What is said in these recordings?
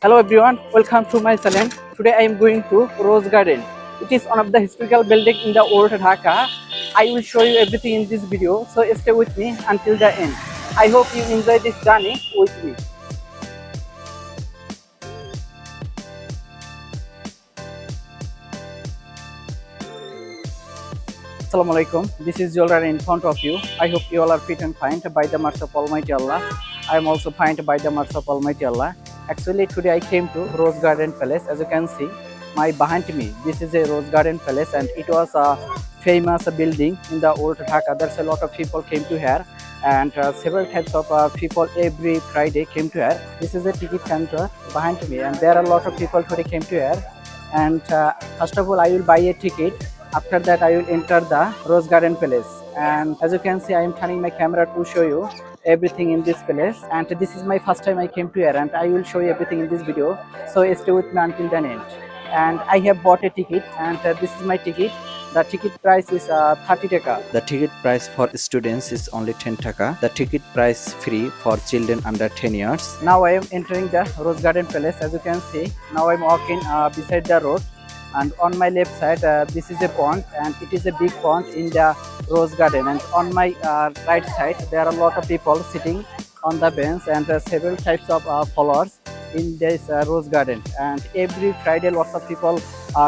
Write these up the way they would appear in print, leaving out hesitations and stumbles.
Hello everyone, welcome to my channel. Today I am going to Rose Garden. It is one of the historical building in the old Dhaka. I will show you everything in this video, so stay with me until the end. I hope you enjoy this journey with me. Assalamu alaikum. This is Jolar in front of you. I hope you all are fit and fine by the mercy of Almighty Allah. I am also fine by the mercy of Almighty Allah. Actually, today I came to Rose Garden Palace. As you can see, my behind me, this is a Rose Garden Palace, and it was a famous building in the old Dhaka. There's a lot of people came to here, and several types of people every Friday came to here. This is a ticket counter behind me, and there are a lot of people today came to here. And first of all, I will buy a ticket. After that, I will enter the Rose Garden Palace. And as you can see, I am turning my camera to show you everything in this place. And this is my first time I came to here, and I will show you everything in this video. So stay with me until the end. And I have bought a ticket, and this is my ticket. The ticket price is 30 taka. The ticket price for students is only 10 taka. The ticket price free for children under 10 years. Now I am entering the Rose Garden Palace. As you can see, now I am walking beside the road, and on my left side this is a pond, and it is a big pond in the Rose Garden. And on my right side there are a lot of people sitting on the bench, and several types of flowers in this Rose Garden. And every Friday lots of people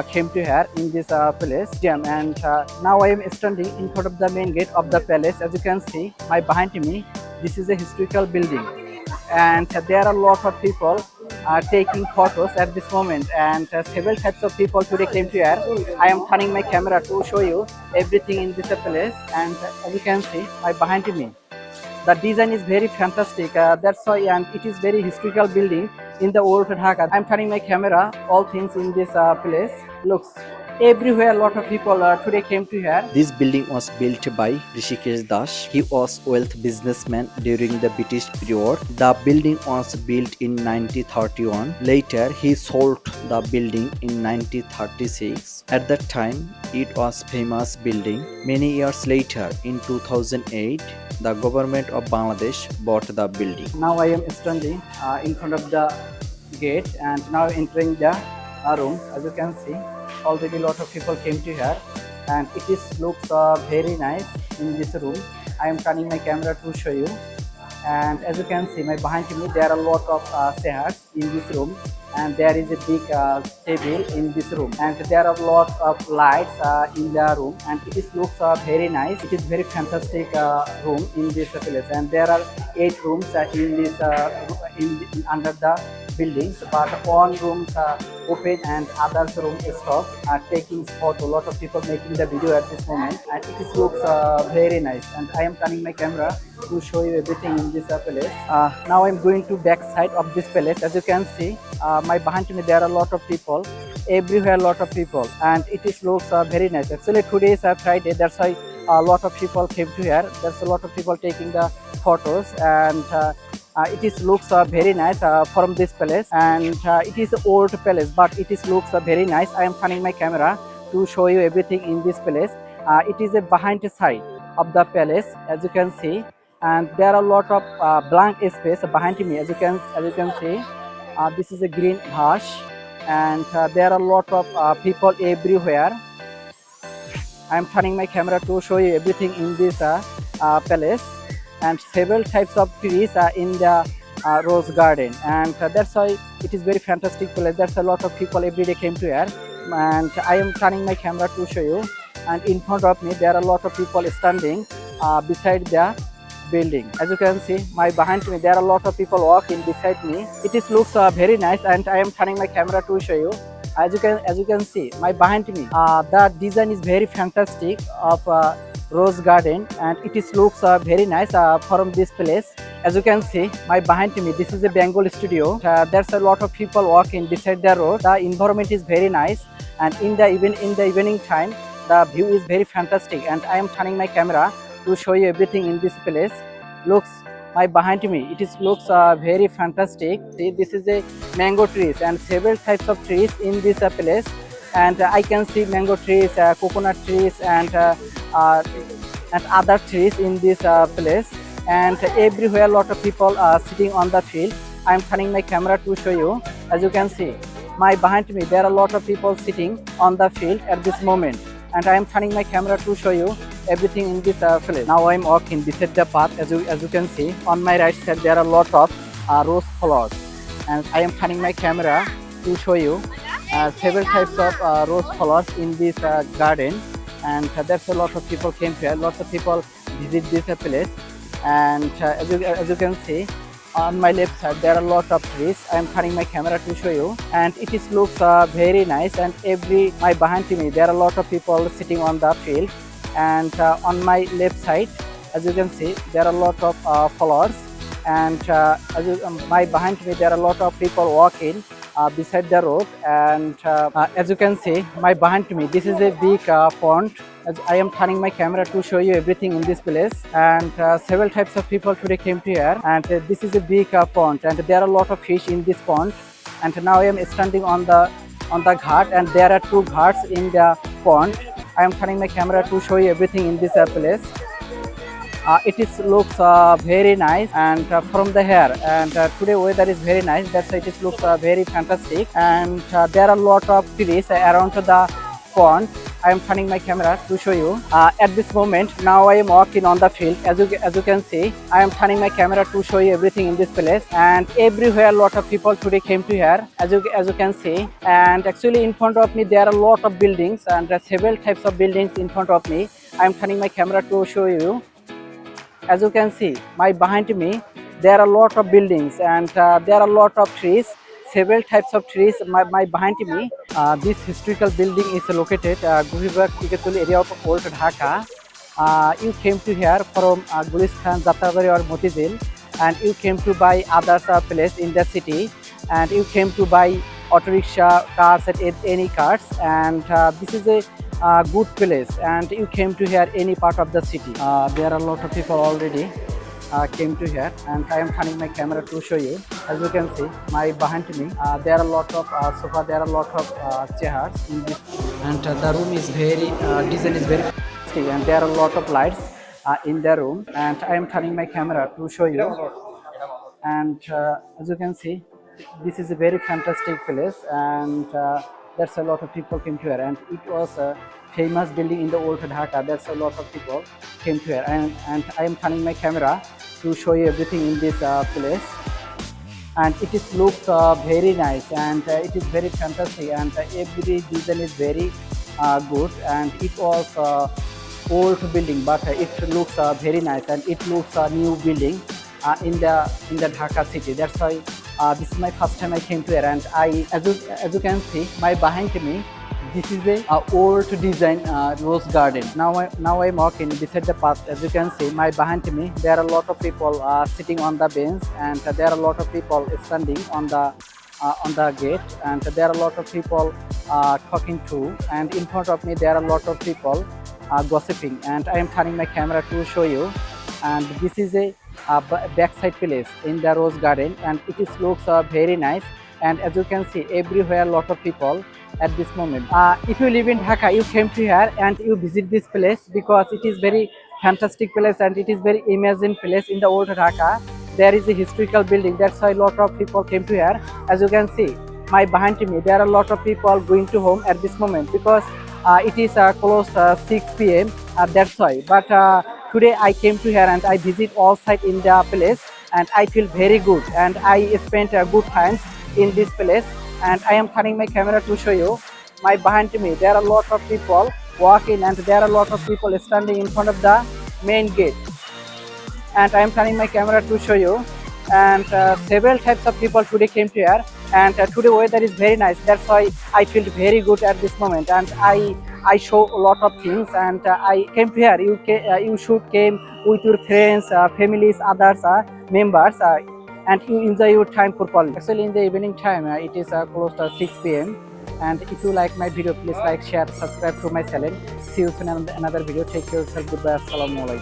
came to here in this place. And now I am standing in front of the main gate of the palace. As you can see, my behind me, this is a historical building, and there are a lot of people taking photos at this moment. And several types of people today came to here. I am turning my camera to show you everything in this place. And as you can see, my behind me, the design is very fantastic. That's why, and it is very historical building in the old Dhaka. I'm turning my camera, all things in this place. Looks everywhere, a lot of people today came to here. This building was built by Rishikesh Das. He was wealth businessman during the British period. The building was built in 1931. Later, he sold the building in 1936. At that time, it was famous building. Many years later, in 2008, the government of Bangladesh bought the building. Now I am standing in front of the gate, and now entering the room. As you can see, already a lot of people came to here, and it is looks very nice in this room. I am turning my camera to show you. And as you can see, my behind me, there are a lot of chairs in this room, and there is a big table in this room, and there are a lot of lights in the room, and it is looks very nice. It is very fantastic room in this place. And there are 8 rooms in this under the buildings, but one room open and others room stop taking photo. A lot of people making the video at this moment, and it is looks very nice. And I am turning my camera to show you everything in this palace. Now I'm going to back side of this palace. As you can see, my behind me, there are a lot of people everywhere, a lot of people, and it is looks very nice. Actually today is Friday, that's why a lot of people came to here. There's a lot of people taking the photos, and it is looks very nice from this palace. And it is an old palace, but it is looks very nice. I am turning my camera to show you everything in this palace. It is a behind the side of the palace, as you can see, and there are a lot of blank space behind me. As you can see, this is a green hash, and there are a lot of people everywhere. I am turning my camera to show you everything in this palace. And several types of trees are in the Rose Garden, and that's why it is very fantastic place. There's a lot of people every day came to here, and I am turning my camera to show you. And in front of me, there are a lot of people standing beside the building. As you can see, my behind me, there are a lot of people walking beside me. It is looks very nice, and I am turning my camera to show you. As you can see, my behind me, the design is very fantastic of Rose Garden, and it is looks very nice from this place. As you can see, my behind me, this is a Bengal studio. There's a lot of people walking beside the road. The environment is very nice, and in the evening time, the view is very fantastic. And I am turning my camera to show you everything in this place. Looks my behind me, it is looks very fantastic. See, this is a mango trees, and several types of trees in this place. And I can see mango trees, coconut trees, and other trees in this place. And everywhere, a lot of people are sitting on the field. I am turning my camera to show you. As you can see, my behind me there are a lot of people sitting on the field at this moment, and I am turning my camera to show you everything in this village. Now I am walking beside the path. As you can see, on my right side there are a lot of rose flowers, and I am turning my camera to show you several types of rose flowers in this garden. And there's a lot of people came here. Lots of people visit this place, and as you can see, on my left side there are a lot of trees. I am turning my camera to show you, and it is looks very nice. And my behind me there are a lot of people sitting on the field, and on my left side, as you can see, there are a lot of flowers, and my behind me there are a lot of people walking beside the road. And as you can see, my behind me this is a big pond. As I am turning my camera to show you everything in this place, and several types of people today came to here, and this is a big pond, and there are a lot of fish in this pond. And now I am standing on the ghat, and there are two ghats in the pond. I am turning my camera to show you everything in this place. Looks very nice, and from the here, and today weather is very nice, that's why it looks very fantastic. And there are a lot of trees around the pond. I am turning my camera to show you at this moment. Now I am walking on the field. As you can see, I am turning my camera to show you everything in this place, and everywhere a lot of people today came to here, as you can see. And actually in front of me there are a lot of buildings, and there are several types of buildings in front of me. I am turning my camera to show you. As you can see, my behind me there are a lot of buildings, and there are a lot of trees, several types of trees. My behind me, this historical building is located Guribagh Tiketuli area of Old Dhaka. You came to here from Gulistan, Jatrabari or Motizil, and you came to buy others place in the city, and you came to buy auto rickshaw, cars at any cars. And this is a good place, and you came to here any part of the city. There are a lot of people already came to here, and I am turning my camera to show you. As you can see, my behind me there are a lot of sofa, there are a lot of chairs in this, and the room is very design is very fantastic, and there are a lot of lights in the room. And I am turning my camera to show you. And as you can see, this is a very fantastic place, and there's a lot of people came to here, and it was a famous building in the old Dhaka. There's a lot of people came to here, and I am turning my camera to show you everything in this place. And looks very nice, and it is very fantastic, and every design is very good. And it was old building, but it looks very nice, and it looks a new building in the Dhaka city. That's why this is my first time I came to here. And as you can see, my behind me, this is a old design rose garden. Now I'm walking beside the path. As you can see, my behind me there are a lot of people sitting on the bench, and there are a lot of people standing on the gate, and there are a lot of people talking to. And in front of me there are a lot of people gossiping, and I am turning my camera to show you. And this is a backside place in the rose garden, and looks very nice. And as you can see, everywhere a lot of people at this moment. If you live in Dhaka, you came to here and you visit this place, because it is very fantastic place, and it is very amazing place in the old Dhaka. There is a historical building, that's why a lot of people came to here. As you can see, my behind me there are a lot of people going to home at this moment, because it is close 6 p.m. That's why. But today I came to here, and I visit all sites in the place, and I feel very good, and I spent good times in this place. And I am turning my camera to show you. My behind me there are a lot of people walking, and there are a lot of people standing in front of the main gate. And I am turning my camera to show you. And several types of people today came to here, and today weather is very nice, that's why I feel very good at this moment. And I show a lot of things, and I came to here. You should came with your friends, families, others members, and you enjoy your time properly. Actually in the evening time it is close to 6 p.m. And if you like my video, please like, share, subscribe to my channel. See you soon in another video. Take care of yourself. Goodbye. Assalamu alaikum.